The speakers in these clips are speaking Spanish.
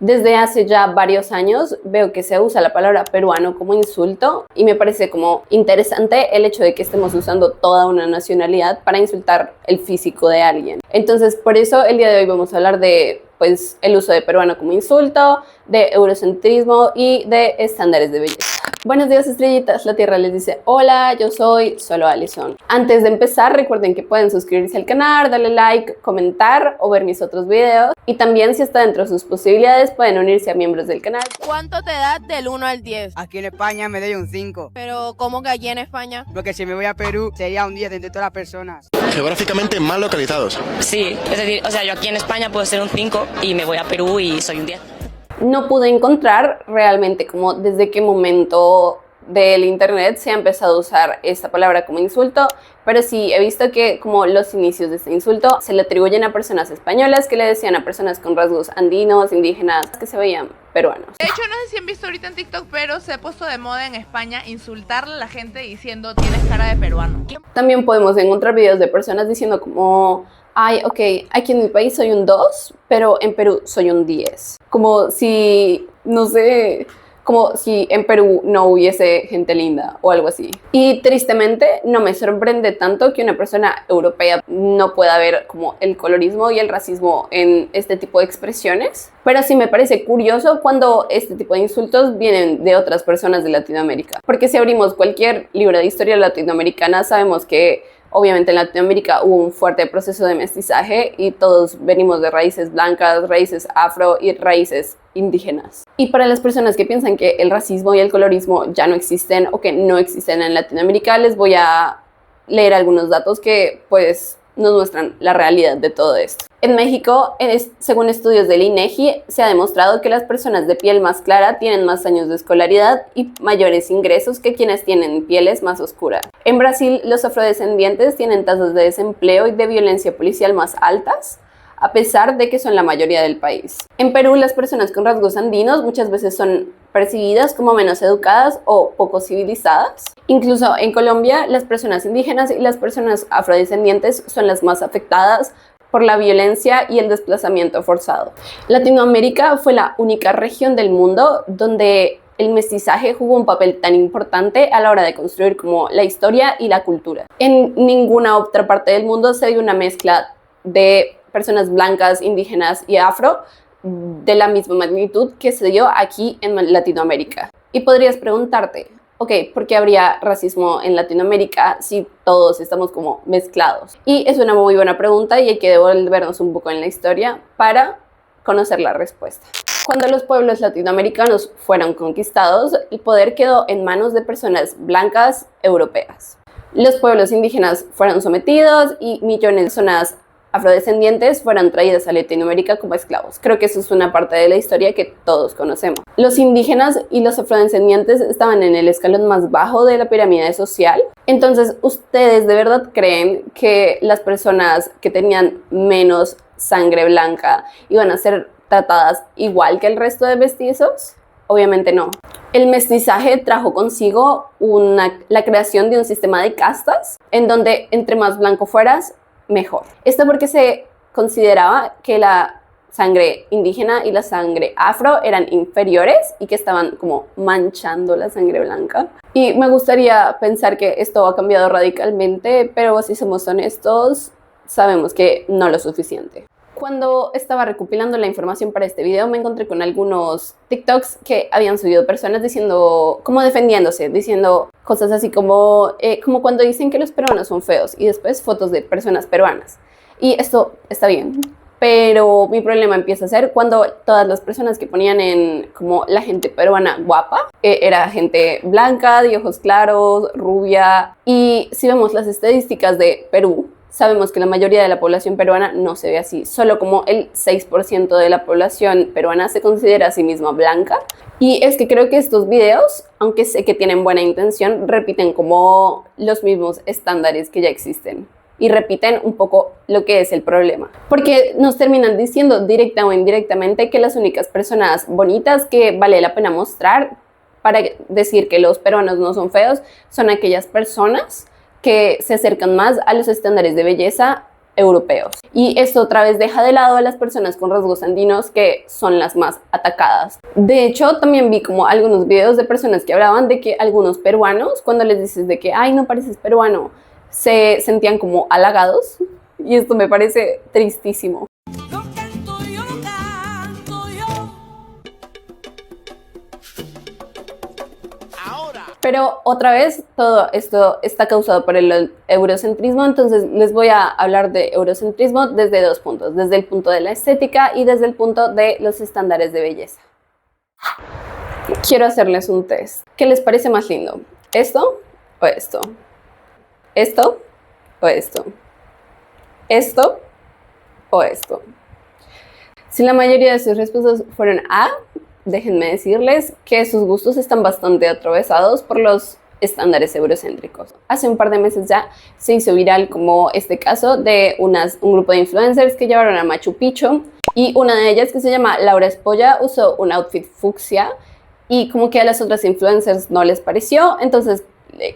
Desde hace ya varios años veo que se usa la palabra peruano como insulto y me parece como interesante el hecho de que estemos usando toda una nacionalidad para insultar el físico de alguien. Entonces, por eso el día de hoy vamos a hablar de pues el uso de peruano como insulto, de eurocentrismo y de estándares de belleza. Buenos días, estrellitas. La Tierra les dice hola, yo soy Solo Alison. Antes de empezar, recuerden que pueden suscribirse al canal, darle like, comentar o ver mis otros videos. Y también, si está dentro de sus posibilidades, pueden unirse a miembros del canal. ¿Cuánto te da del 1 al 10? Aquí en España me doy un 5. Pero, ¿cómo que allí en España? Porque si me voy a Perú sería un 10 entre todas las personas. Geográficamente mal localizados. Sí, es decir, yo aquí en España puedo ser un 5 y me voy a Perú y soy un 10. No pude encontrar realmente como desde qué momento del internet se ha empezado a usar esta palabra como insulto, pero sí he visto que como los inicios de este insulto se le atribuyen a personas españolas que le decían a personas con rasgos andinos, indígenas, que se veían peruanos. De hecho, no sé si han visto ahorita en TikTok, pero se ha puesto de moda en España insultarle a la gente diciendo tienes cara de peruano. También podemos encontrar videos de personas diciendo como ay, ok, aquí en mi país soy un 2, pero en Perú soy un 10. Como si, no sé, como si en Perú no hubiese gente linda o algo así. Y tristemente no me sorprende tanto que una persona europea no pueda ver como el colorismo y el racismo en este tipo de expresiones. Pero sí me parece curioso cuando este tipo de insultos vienen de otras personas de Latinoamérica. Porque si abrimos cualquier libro de historia latinoamericana, sabemos que obviamente en Latinoamérica hubo un fuerte proceso de mestizaje y todos venimos de raíces blancas, raíces afro y raíces indígenas. Y para las personas que piensan que el racismo y el colorismo ya no existen o que no existen en Latinoamérica, les voy a leer algunos datos que pues nos muestran la realidad de todo esto. En México, según estudios del INEGI, se ha demostrado que las personas de piel más clara tienen más años de escolaridad y mayores ingresos que quienes tienen pieles más oscuras. En Brasil, los afrodescendientes tienen tasas de desempleo y de violencia policial más altas, a pesar de que son la mayoría del país. En Perú, las personas con rasgos andinos muchas veces son percibidas como menos educadas o poco civilizadas. Incluso en Colombia, las personas indígenas y las personas afrodescendientes son las más afectadas por la violencia y el desplazamiento forzado. Latinoamérica fue la única región del mundo donde el mestizaje jugó un papel tan importante a la hora de construir como la historia y la cultura. En ninguna otra parte del mundo se dio una mezcla de personas blancas, indígenas y afro de la misma magnitud que se dio aquí en Latinoamérica. Y podrías preguntarte, ok, ¿por qué habría racismo en Latinoamérica si todos estamos como mezclados? Y es una muy buena pregunta y hay que devolvernos un poco en la historia para conocer la respuesta. Cuando los pueblos latinoamericanos fueron conquistados, el poder quedó en manos de personas blancas europeas. Los pueblos indígenas fueron sometidos y millones de personas afrodescendientes fueron traídas a Latinoamérica como esclavos. Creo que eso es una parte de la historia que todos conocemos. Los indígenas y los afrodescendientes estaban en el escalón más bajo de la pirámide social. Entonces, ¿ustedes de verdad creen que las personas que tenían menos sangre blanca iban a ser tratadas igual que el resto de mestizos? Obviamente no. El mestizaje trajo consigo la creación de un sistema de castas en donde entre más blanco fueras, mejor. Esto porque se consideraba que la sangre indígena y la sangre afro eran inferiores y que estaban como manchando la sangre blanca. Y me gustaría pensar que esto ha cambiado radicalmente, pero si somos honestos, sabemos que no lo suficiente. Cuando estaba recopilando la información para este video, me encontré con algunos TikToks que habían subido personas diciendo, como defendiéndose, diciendo cosas así como cuando dicen que los peruanos son feos y después fotos de personas peruanas. Y esto está bien, pero mi problema empieza a ser cuando todas las personas que ponían en como la gente peruana guapa, era gente blanca, de ojos claros, rubia. Y si vemos las estadísticas de Perú, sabemos que la mayoría de la población peruana no se ve así. Solo como el 6% de la población peruana se considera a sí misma blanca. Y es que creo que estos videos, aunque sé que tienen buena intención, repiten como los mismos estándares que ya existen. Y repiten un poco lo que es el problema. Porque nos terminan diciendo directa o indirectamente que las únicas personas bonitas que vale la pena mostrar para decir que los peruanos no son feos son aquellas personas que se acercan más a los estándares de belleza europeos. Y esto otra vez deja de lado a las personas con rasgos andinos, que son las más atacadas. De hecho, también vi como algunos videos de personas que hablaban de que algunos peruanos, cuando les dices de que, ay, no pareces peruano, se sentían como halagados. Y esto me parece tristísimo. Pero otra vez, todo esto está causado por el eurocentrismo, entonces les voy a hablar de eurocentrismo desde dos puntos, desde el punto de la estética y desde el punto de los estándares de belleza. Quiero hacerles un test. ¿Qué les parece más lindo? ¿Esto o esto? ¿Esto o esto? ¿Esto o esto? Si la mayoría de sus respuestas fueron A, déjenme decirles que sus gustos están bastante atravesados por los estándares eurocéntricos. Hace un par de meses ya se hizo viral como este caso de un grupo de influencers que llevaron a Machu Picchu, y una de ellas, que se llama Laura Espolla, usó un outfit fucsia y como que a las otras influencers no les pareció, entonces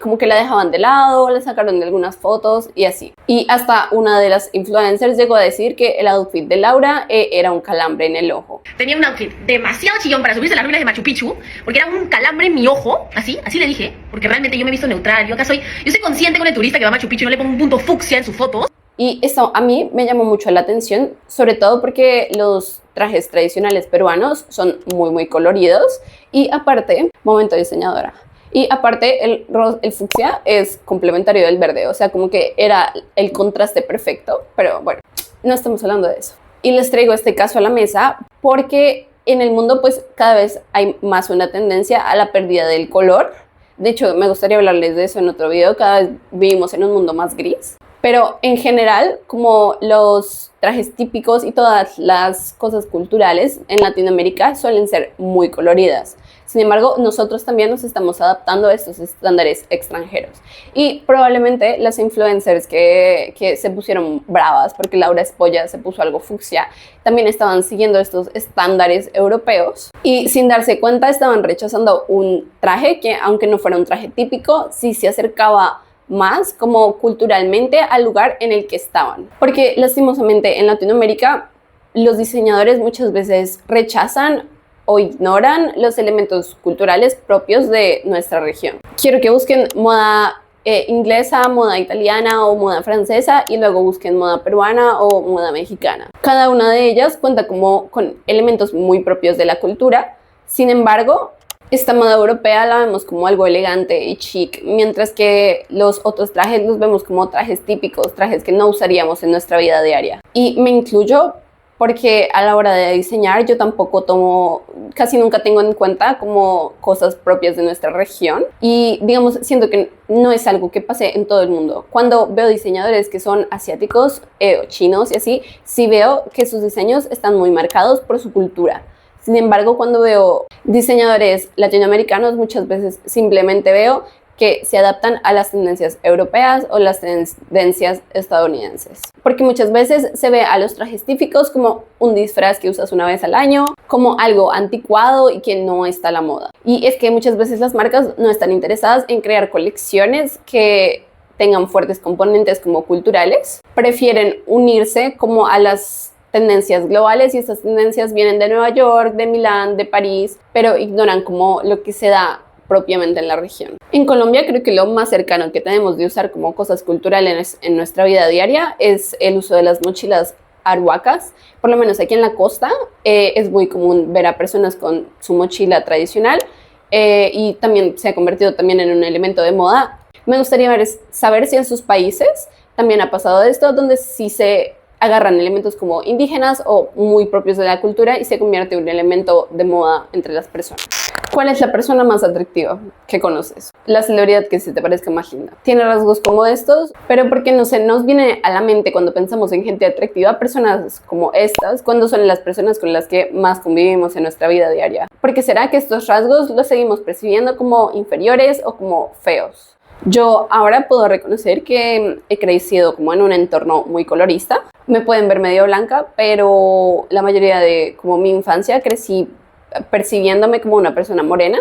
como que la dejaban de lado, le sacaron de algunas fotos y así. Y hasta una de las influencers llegó a decir que el outfit de Laura era un calambre en el ojo. Tenía un outfit demasiado chillón para subirse a las ruinas de Machu Picchu, porque era un calambre en mi ojo, así le dije, porque realmente yo me he visto neutral, yo soy consciente con el turista que va a Machu Picchu, no le pongo un punto fucsia en sus fotos. Y eso a mí me llamó mucho la atención, sobre todo porque los trajes tradicionales peruanos son muy coloridos y aparte, momento diseñadora, y aparte el fucsia es complementario del verde, o sea, como que era el contraste perfecto, pero bueno, no estamos hablando de eso. Y les traigo este caso a la mesa porque en el mundo pues cada vez hay más una tendencia a la pérdida del color. De hecho, me gustaría hablarles de eso en otro video, cada vez vivimos en un mundo más gris. Pero en general, como los trajes típicos y todas las cosas culturales en Latinoamérica suelen ser muy coloridas. Sin embargo, nosotros también nos estamos adaptando a estos estándares extranjeros. Y probablemente las influencers que se pusieron bravas porque Laura Espolla se puso algo fucsia, también estaban siguiendo estos estándares europeos y sin darse cuenta estaban rechazando un traje que, aunque no fuera un traje típico, sí se acercaba más como culturalmente al lugar en el que estaban. Porque lastimosamente en Latinoamérica los diseñadores muchas veces rechazan o ignoran los elementos culturales propios de nuestra región. Quiero que busquen moda inglesa, moda italiana o moda francesa y luego busquen moda peruana o moda mexicana. Cada una de ellas cuenta como con elementos muy propios de la cultura. Sin embargo, esta moda europea la vemos como algo elegante y chic, mientras que los otros trajes los vemos como trajes típicos, trajes que no usaríamos en nuestra vida diaria. Y me incluyo porque a la hora de diseñar yo tampoco casi nunca tengo en cuenta como cosas propias de nuestra región. Y digamos, siento que no es algo que pase en todo el mundo. Cuando veo diseñadores que son asiáticos o chinos y así, sí veo que sus diseños están muy marcados por su cultura. Sin embargo, cuando veo diseñadores latinoamericanos, muchas veces simplemente veo que se adaptan a las tendencias europeas o las tendencias estadounidenses. Porque muchas veces se ve a los trajes típicos como un disfraz que usas una vez al año, como algo anticuado y que no está a la moda. Y es que muchas veces las marcas no están interesadas en crear colecciones que tengan fuertes componentes como culturales. Prefieren unirse como a las tendencias globales y estas tendencias vienen de Nueva York, de Milán, de París, pero ignoran como lo que se da propiamente en la región. En Colombia creo que lo más cercano que tenemos de usar como cosas culturales en nuestra vida diaria es el uso de las mochilas arhuacas. Por lo menos aquí en la costa es muy común ver a personas con su mochila tradicional y también se ha convertido también en un elemento de moda. Me gustaría saber si en sus países también ha pasado esto, donde sí se agarran elementos como indígenas o muy propios de la cultura y se convierte en un elemento de moda entre las personas. ¿Cuál es la persona más atractiva que conoces? La celebridad que se te parezca más linda. Tiene rasgos como estos, pero porque no sé, nos viene a la mente cuando pensamos en gente atractiva, personas como estas, cuando son las personas con las que más convivimos en nuestra vida diaria. Porque será que estos rasgos los seguimos percibiendo como inferiores o como feos. Yo ahora puedo reconocer que he crecido como en un entorno muy colorista. Me pueden ver medio blanca, pero la mayoría de como mi infancia crecí percibiéndome como una persona morena,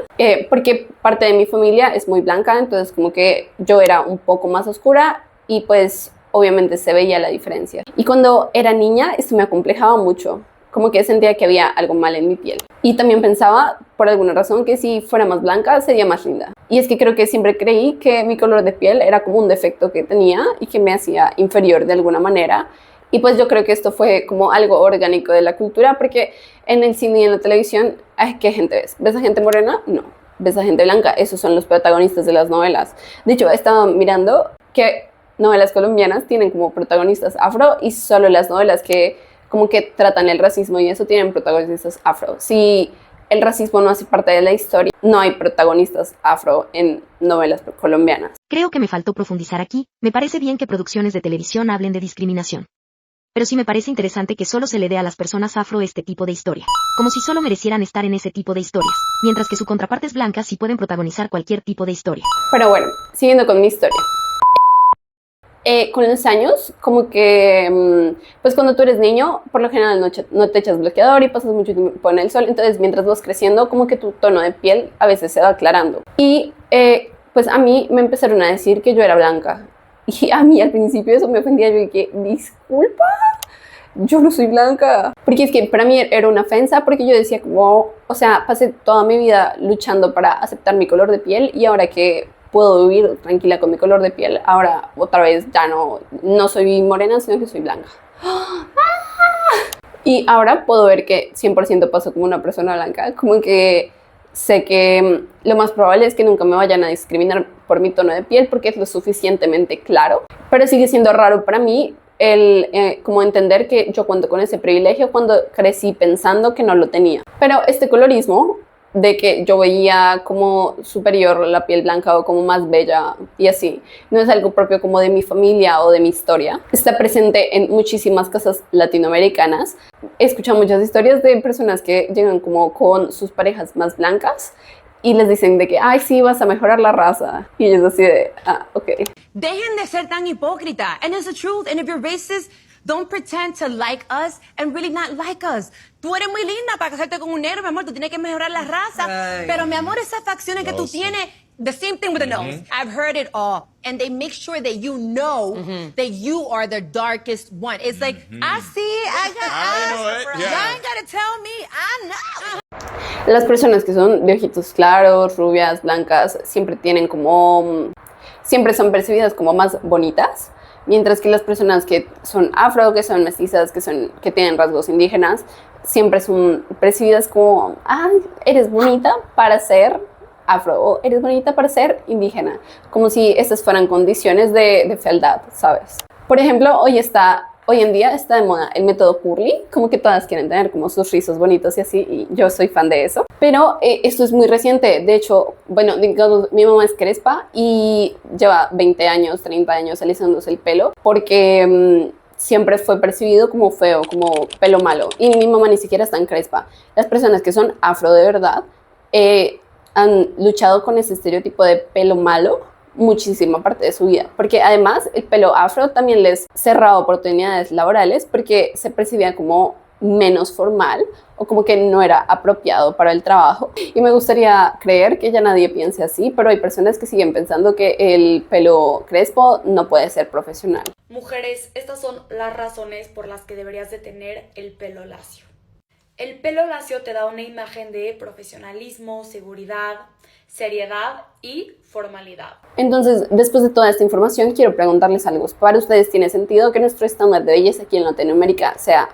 porque parte de mi familia es muy blanca, entonces como que yo era un poco más oscura y pues obviamente se veía la diferencia. Y cuando era niña, esto me acomplejaba mucho, como que sentía que había algo mal en mi piel. Y también pensaba, por alguna razón, que si fuera más blanca sería más linda. Y es que creo que siempre creí que mi color de piel era como un defecto que tenía y que me hacía inferior de alguna manera. Y pues yo creo que esto fue como algo orgánico de la cultura, porque en el cine y en la televisión, ay, ¿qué gente ves? ¿Ves a gente morena? No. ¿Ves a gente blanca? Esos son los protagonistas de las novelas. De hecho, he estado mirando que novelas colombianas tienen como protagonistas afro y solo las novelas que como que tratan el racismo y eso tienen protagonistas afro. Si el racismo no hace parte de la historia, no hay protagonistas afro en novelas colombianas. Creo que me faltó profundizar aquí. Me parece bien que producciones de televisión hablen de discriminación. Pero sí me parece interesante que solo se le dé a las personas afro este tipo de historia. Como si solo merecieran estar en ese tipo de historias. Mientras que sus contrapartes blancas sí pueden protagonizar cualquier tipo de historia. Pero bueno, siguiendo con mi historia. Con los años, como que, pues cuando tú eres niño, por lo general no te echas bloqueador y pasas mucho tiempo en el sol. Entonces, mientras vas creciendo, como que tu tono de piel a veces se va aclarando. Y pues a mí me empezaron a decir que yo era blanca. Y a mí al principio eso me ofendía. Yo dije, disculpa, yo no soy blanca. Porque es que para mí era una ofensa, porque yo decía como, o sea, pasé toda mi vida luchando para aceptar mi color de piel y ahora que puedo vivir tranquila con mi color de piel, ahora otra vez ya no soy morena, sino que soy blanca. Y ahora puedo ver que 100% paso como una persona blanca, como que sé que lo más probable es que nunca me vayan a discriminar por mi tono de piel porque es lo suficientemente claro, pero sigue siendo raro para mí como entender que yo cuento con ese privilegio cuando crecí pensando que no lo tenía. Pero este colorismo de que yo veía como superior la piel blanca o como más bella y así, no es algo propio como de mi familia o de mi historia. Está presente en muchísimas casas latinoamericanas. He escuchado muchas historias de personas que llegan como con sus parejas más blancas y les dicen de que, ay, sí, vas a mejorar la raza. Y ellos así de, ok. Dejen de ser tan hipócrita. And it's the truth. And if you're racist, don't pretend to like us and really not like us. Tú eres muy linda para casarte con un negro, mi amor. Tú tienes que mejorar la raza. Ay. Pero, mi amor, esas facciones que tú tienes, the same thing with the nose. I've heard it all. And they make sure that you know that you are the darkest one. It's like, I see, I got eyes. Y'all ain't got to tell me. I know. Las personas que son de ojitos claros, rubias, blancas, siempre son percibidas como más bonitas. Mientras que las personas que son afro, que son mestizas, que tienen rasgos indígenas, siempre son percibidas como, ay, eres bonita para ser afro o eres bonita para ser indígena. Como si estas fueran condiciones de fealdad, ¿sabes? Por ejemplo, hoy en día está de moda el método curly, como que todas quieren tener como sus rizos bonitos y así, y yo soy fan de eso. Pero esto es muy reciente. De hecho, bueno, digamos, mi mamá es crespa y lleva 20 años, 30 años alisándose el pelo porque siempre fue percibido como feo, como pelo malo. Y mi mamá ni siquiera es tan crespa. Las personas que son afro de verdad han luchado con ese estereotipo de pelo malo muchísima parte de su vida, porque además el pelo afro también les cerraba oportunidades laborales porque se percibía como menos formal o como que no era apropiado para el trabajo. Y me gustaría creer que ya nadie piense así, pero hay personas que siguen pensando que el pelo crespo no puede ser profesional. Mujeres, estas son las razones por las que deberías de tener el pelo lacio. El pelo lacio te da una imagen de profesionalismo, seguridad, seriedad y formalidad. Entonces, después de toda esta información, quiero preguntarles algo. ¿Para ustedes tiene sentido que nuestro estándar de belleza aquí en Latinoamérica sea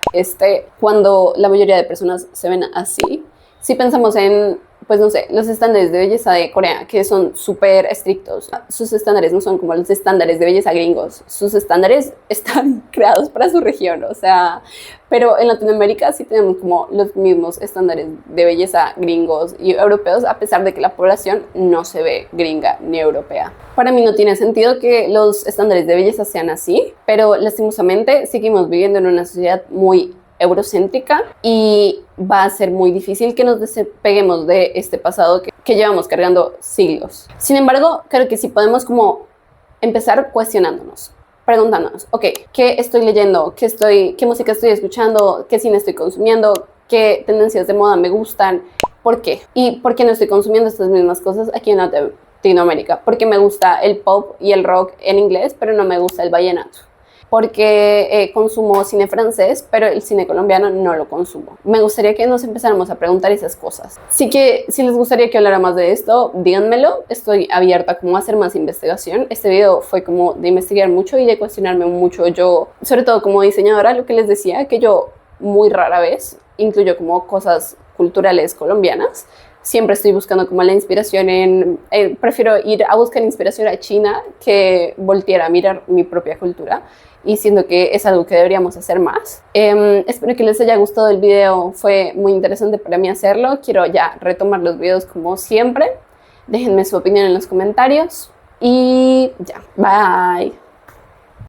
cuando la mayoría de personas se ven así? Si pensamos en, pues no sé, los estándares de belleza de Corea, que son súper estrictos. Sus estándares no son como los estándares de belleza gringos. Sus estándares están creados para su región, o sea, pero en Latinoamérica sí tenemos como los mismos estándares de belleza gringos y europeos, a pesar de que la población no se ve gringa ni europea. Para mí no tiene sentido que los estándares de belleza sean así, pero lastimosamente seguimos viviendo en una sociedad muy eurocéntrica y va a ser muy difícil que nos despeguemos de este pasado que llevamos cargando siglos. Sin embargo, creo que sí podemos como empezar cuestionándonos, preguntándonos, ok, ¿qué estoy leyendo? ¿Qué música estoy escuchando? ¿Qué cine estoy consumiendo? ¿Qué tendencias de moda me gustan? ¿Por qué? ¿Y por qué no estoy consumiendo estas mismas cosas aquí en Latinoamérica? Porque me gusta el pop y el rock en inglés, pero no me gusta el vallenato. porque consumo cine francés, pero el cine colombiano no lo consumo. Me gustaría que nos empezáramos a preguntar esas cosas. Así que si les gustaría que hablara más de esto, díganmelo. Estoy abierta como a hacer más investigación. Este video fue como de investigar mucho y de cuestionarme mucho yo, sobre todo como diseñadora, lo que les decía, que yo muy rara vez incluyo como cosas culturales colombianas. Siempre estoy buscando como la inspiración en... prefiero ir a buscar inspiración a China que voltear a mirar mi propia cultura. Y siento que es algo que deberíamos hacer más. Espero que les haya gustado el video. Fue muy interesante para mí hacerlo. Quiero ya retomar los videos como siempre. Déjenme su opinión en los comentarios. Y ya. Bye.